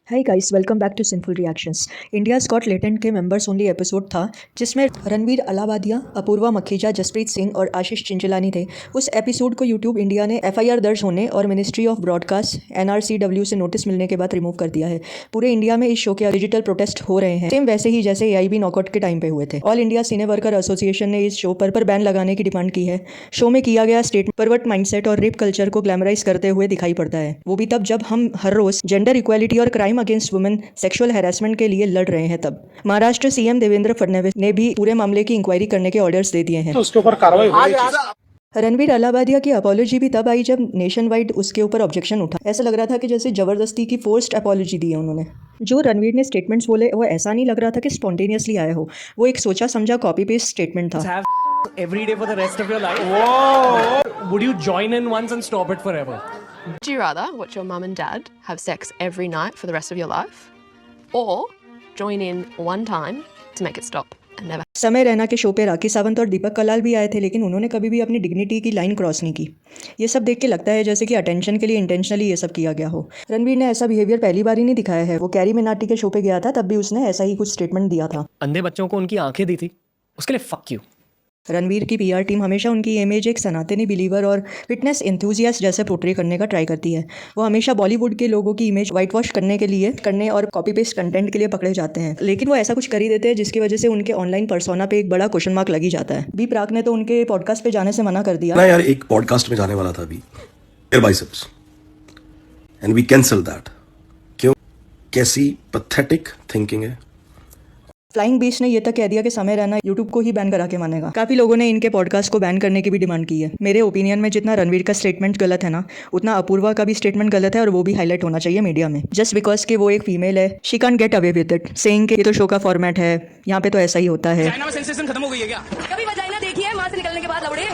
Hi guys, welcome back to simple reactions. India's got latent के members only episode था जिसमें रणवीर अलावादिया, अपूर्वा मखीजा, जसप्रीत सिंह और आशीष चिंचलानी थे। उस एपिसोड को यूट्यूब इंडिया ने एफआईआर दर्ज होने और मिनिस्ट्री ऑफ ब्रॉडकास्ट एनआरसीडब्ल्यू से नोटिस मिलने के बाद रिमूव कर दिया है। पूरे इंडिया में इस शो के डिजिटल प्रोटेस्ट हो रहे हैं, सेम वैसे ही जैसे एआईबी नॉकआउट के टाइम पे हुए थे। ऑल इंडिया सिने वर्कर एसोसिएशन ने इस शो पर बैन लगाने की डिमांड की है। शो में किया गया स्टेटमेंट परवर्ट माइंडसेट और रेप कल्चर को ग्लैमराइज करते हुए दिखाई पड़ता है, वो भी तब जब हम हर रोज जेंडर इक्वालिटी और crime against women sexual harassment के लिए लड़ रहे हैं। तब महाराष्ट्र सीएम देवेंद्र फडणवीस ने भी पूरे मामले की इंक्वायरी करने के ऑर्डर्स दे दिए हैं। तो उसके ऊपर कार्रवाई होगी। रणवीर अलावादिया की अपॉलॉजी भी तब आई जब नेशन वाइड उसके ऊपर ऑब्जेक्शन उठा। ऐसा लग रहा था कि जैसे जबरदस्ती की फोर्स्ड अपॉलॉजी दी है उन्होंने। जो रणवीर ने स्टेटमेंट्स बोले वो ऐसा नहीं लग रहा था कि स्पॉन्टेनियसली आया हो, वो एक सोचा समझा कॉपी पेस्ट स्टेटमेंट था। Every day for the rest of your life. Whoa! Would you join in once and stop it forever? Would you rather watch your mum and dad have sex every night for the rest of your life, or join in one time to make it stop and never? समय रैना के show पे राखी सावंत और दीपक कलाल भी आए थे, लेकिन उन्होंने कभी भी अपनी डिग्निटी की लाइन क्रॉस नहीं की। ये सब देख के लगता है जैसे कि अटेंशन के लिए इंटेंशनली ये सब किया गया हो। रणवीर ने ऐसा बिहेवियर पहली बार ही नहीं दिखाया है। वो कैरी मिनाटी के शो पे गया था, तब भी उसने ऐसा ही कुछ स्टेटमेंट दिया था। अंधे बच्चों को उनकी आंखें दी थी, उसके लिए फक यू। रणवीर की पीआर टीम हमेशा उनकी इमेज एक सनातनी बिलीवर और फिटनेस एंथुजियास्ट जैसे पोर्ट्रे करने का ट्राई करती है। वो हमेशा बॉलीवुड के लोगों की इमेज वाइट वॉश करने और कॉपी पेस्ट कंटेंट के लिए पकड़े जाते हैं, लेकिन वो ऐसा कुछ कर ही देते हैं जिसकी वजह से उनके ऑनलाइन पर्सोना पे एक बड़ा क्वेश्चन मार्क लगी जाता है। बी प्राक ने तो उनके पॉडकास्ट पे जाने से मना कर दिया। ना यार, एक पॉडकास्ट में जाने वाला था अभी, biceps, and we cancel that. क्यों? कैसी पैथेटिक थिंकिंग है। फ्लाइंग बीस्ट ने ये तक कह दिया कि समय रैना यूट्यूब को ही बैन करा के मानेगा। काफी लोगों ने इनके पॉडकास्ट को बैन करने की भी डिमांड की है। मेरे ओपिनियन में जितना रणवीर का स्टेटमेंट गलत है ना, उतना अपूर्वा का भी स्टेटमेंट गलत है, और वो भी हाईलाइट होना चाहिए मीडिया में। जस्ट बिकॉज कि वो एक फीमेल है, she can't get away with it, saying कि ये तो शो का फॉर्मेट है, यहाँ पे तो ऐसा ही होता है। चाइना में सेंसेशन खत्म हो गई है क्या? कभी वजाइना देखी है वहां से निकलने के बाद लौड़े?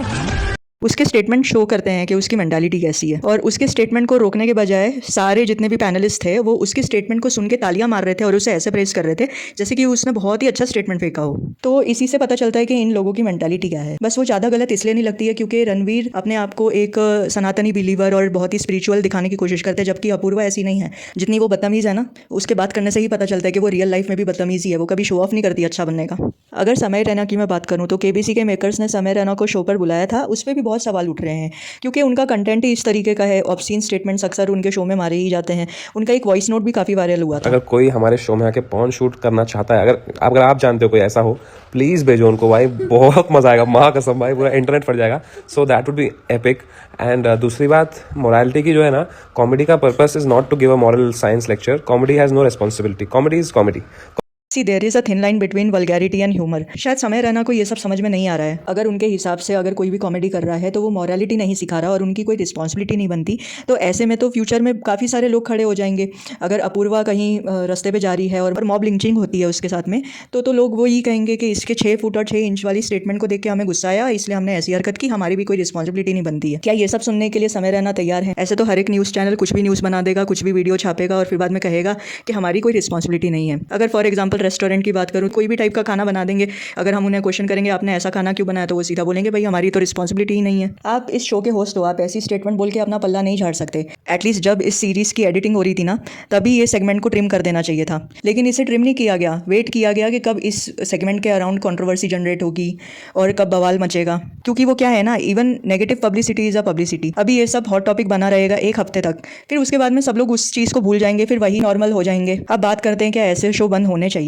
उसके स्टेटमेंट शो करते हैं कि उसकी मेंटालिटी कैसी है, और उसके स्टेटमेंट को रोकने के बजाय सारे जितने भी पैनलिस्ट थे वो उसके स्टेटमेंट को सुन के तालियां मार रहे थे और उसे ऐसे प्रेस कर रहे थे जैसे कि उसने बहुत ही अच्छा स्टेटमेंट फेंका हो। तो इसी से पता चलता है कि इन लोगों की मेंटालिटी क्या है। बस वो ज़्यादा गलत इसलिए नहीं लगती है क्योंकि रणवीर अपने आप को एक सनातनी बिलीवर और बहुत ही स्पिरिचुअल दिखाने की कोशिश करते हैं, जबकि अपूर्वा ऐसी नहीं है। जितनी वो बदतमीज़ है ना, उसके बात करने से ही पता चलता है कि वो रियल लाइफ में भी बदतमीज़ी है। वो कभी शो ऑफ नहीं करती अच्छा बनने का। अगर समय रैना की मैं बात करूँ तो केबीसी के मेकर्स ने समय रैना को शो पर बुलाया था, उस पर भी बहुत सवाल उठ रहे हैं क्योंकि उनका कंटेंट ही इस तरीके का है। ऑब्सीन स्टेटमेंट्स अक्सर उनके शो में मारे ही जाते हैं। उनका एक वॉइस नोट भी काफ़ी वायरल हुआ था। अगर कोई हमारे शो में आके पॉर्न शूट करना चाहता है, अगर आप जानते हो कोई ऐसा हो, प्लीज़ भेजो उनको भाई, बहुत मजा आएगा। माँ कसम भाई, पूरा इंटरनेट फट जाएगा। So that would be epic. And दूसरी बात, मोरालिटी की जो है ना, कॉमेडी का purpose is not to give a moral science lecture. Comedy has no responsibility. Comedy is comedy. See there is a thin line between vulgarity and humour. शायद समय रैना को ये सब समझ में नहीं आ रहा है। अगर उनके हिसाब से अगर कोई भी कॉमेडी कर रहा है तो वो मॉरलिटी नहीं सिखा रहा और उनकी कोई रिस्पॉन्सिबिलिटी नहीं बनती, तो ऐसे में तो फ्यूचर में काफ़ी सारे लोग खड़े हो जाएंगे। अगर अपूर्वा कहीं रास्ते पे जा रही है और मॉब लिंचिंग होती है उसके साथ में, तो लोग वो ही कहेंगे कि इसके 6 फुट और 6 इंच वाली स्टेटमेंट को देख के हमें गुस्सा आया, इसलिए हमने ऐसी हरकत की, हमारी भी कोई रिस्पॉन्सिबिलिटी नहीं बनती है। क्या ये सब सुनने के लिए समय रैना तैयार है? ऐसे तो हर एक न्यूज़ चैनल कुछ भी न्यूज़ बना देगा, कुछ भी वीडियो छापेगा और फिर बाद में कहेगा कि हमारी कोई रिस्पॉन्सिबिलिटी नहीं है। अगर फॉर एग्जाम्पल रेस्टोरेंट की बात करूँ, कोई भी टाइप का खाना बना देंगे, अगर हम उन्हें क्वेश्चन करेंगे आपने ऐसा खाना क्यों बनाया, तो वो सीधा बोलेंगे भाई हमारी तो रिस्पॉन्सिबिलिटी ही नहीं है। आप इस शो के होस्ट हो, आप ऐसी स्टेटमेंट बोल के अपना पल्ला नहीं झाड़ सकते। एटलीस्ट जब इस सीरीज़ की एडिटिंग हो रही थी ना, तभी ये सेगमेंट को ट्रिम कर देना चाहिए था, लेकिन इसे ट्रिम नहीं किया गया। वेट किया गया कि कब इस सेगमेंट के अराउंड कंट्रोवर्सी जनरेट होगी और कब बवाल मचेगा, क्योंकि वो क्या है ना, even negative publicity is a publicity. अभी ये सब हॉट टॉपिक बना रहेगा एक हफ्ते तक, फिर उसके बाद में सब लोग उस चीज़ को भूल जाएंगे, फिर वही नॉर्मल हो जाएंगे। अब बात करते हैं क्या ऐसे शो बंद होने चाहिए।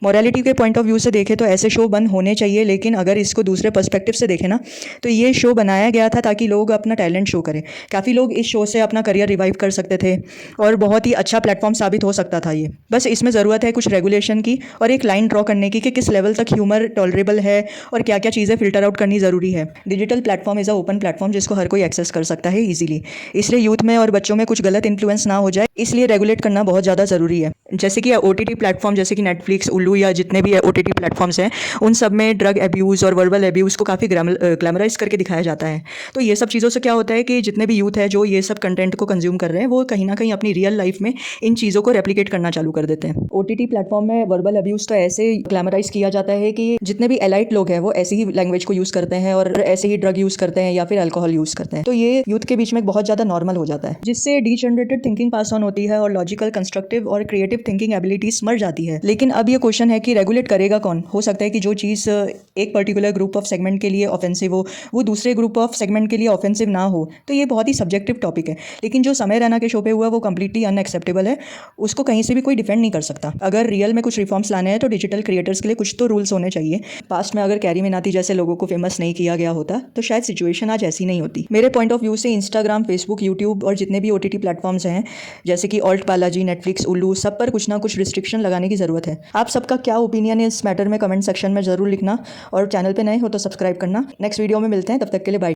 मोरालिटी के पॉइंट ऑफ व्यू से देखें तो ऐसे शो बंद होने चाहिए, लेकिन अगर इसको दूसरे पर्सपेक्टिव से देखें ना, तो ये शो बनाया गया था ताकि लोग अपना टैलेंट शो करें। काफ़ी लोग इस शो से अपना करियर रिवाइव कर सकते थे और बहुत ही अच्छा प्लेटफॉर्म साबित हो सकता था ये। बस इसमें ज़रूरत है कुछ रेगुलेशन की और एक लाइन ड्रॉ करने की कि किस लेवल तक ह्यूमर टॉलरेबल है और क्या क्या चीज़ें फिल्टर आउट करनी ज़रूरी है। Digital platform is a open platform जिसको हर कोई एक्सेस कर सकता है ईजिली, इसलिए यूथ में और बच्चों में कुछ गलत इन्फ्लुएंस ना हो जाए, इसलिए रेगुलेट करना बहुत ज़्यादा ज़रूरी है। जैसे कि OTT प्लेटफॉर्म जैसे कि नेटफ्लिक्स, उल्लू या जितने भी OTT प्लेटफॉर्म्स हैं, उन सब में ड्रग एब्यूज़ और वर्बल एब्यूज़ को काफ़ी ग्लैमराइज करके दिखाया जाता है। तो ये सब चीज़ों से क्या होता है कि जितने भी यूथ है जो ये सब कंटेंट को कंज्यूम कर रहे हैं, वो कहीं ना कहीं अपनी रियल लाइफ में इन चीज़ों को रेप्लिकेट करना चालू कर देते हैं। OTT प्लेटफॉर्म में वर्बल एब्यूज़ तो ऐसे ग्लैमराइज किया जाता है कि जितने भी एलाइट लोग हैं वो ऐसी ही लैंग्वेज को यूज़ करते हैं और ऐसे ही ड्रग यूज़ करते हैं या फिर अल्कोहल यूज़ करते हैं। तो ये यूथ के बीच में बहुत ज़्यादा नॉर्मल हो जाता है, जिससे डीजनरेटेड थिंकिंग पास ऑन होती है और लॉजिकल, कंस्ट्रक्टिव और क्रिएटिव थिंकिंग एबिलिटीज मर जाती है। लेकिन अब ये क्वेश्चन है कि रेगुलेट करेगा कौन? हो सकता है कि जो चीज़ एक पर्टिकुलर ग्रुप ऑफ सेगमेंट के लिए ऑफेंसिव हो, वो दूसरे ग्रुप ऑफ सेगमेंट के लिए ऑफेंसिव ना हो। तो ये बहुत ही सब्जेक्टिव टॉपिक है, लेकिन जो समय रैना के शो पे हुआ वो कंप्लीटली अनएक्सेप्टेबल है। उसको कहीं से भी कोई डिफेंड नहीं कर सकता। अगर रियल में कुछ रिफॉर्म्स लाने हैं तो डिजिटल क्रिएटर्स के लिए कुछ तो रूल्स होने चाहिए। पास्ट में अगर कैरी मिनाती जैसे लोगों को फेमस नहीं किया गया होता तो शायद सिचुएशन आज ऐसी नहीं होती। मेरे पॉइंट ऑफ व्यू से इंस्टाग्राम, फेसबुक, यूट्यूब और जितने भी OTT प्लेटफॉर्म्स हैं जैसे कि ऑल्ट बालाजी, नेटफ्लिक्स, उल्लू, सब पर कुछ ना कुछ रिस्ट्रिक्शन लगाने की ज़रूरत है। आप सबका क्या ओपिनियन है इस मैटर में कमेंट सेक्शन में ज़रूर लिखना, और चैनल पे नए हो तो सब्सक्राइब करना। नेक्स्ट वीडियो में मिलते हैं, तब तक के लिए बाय।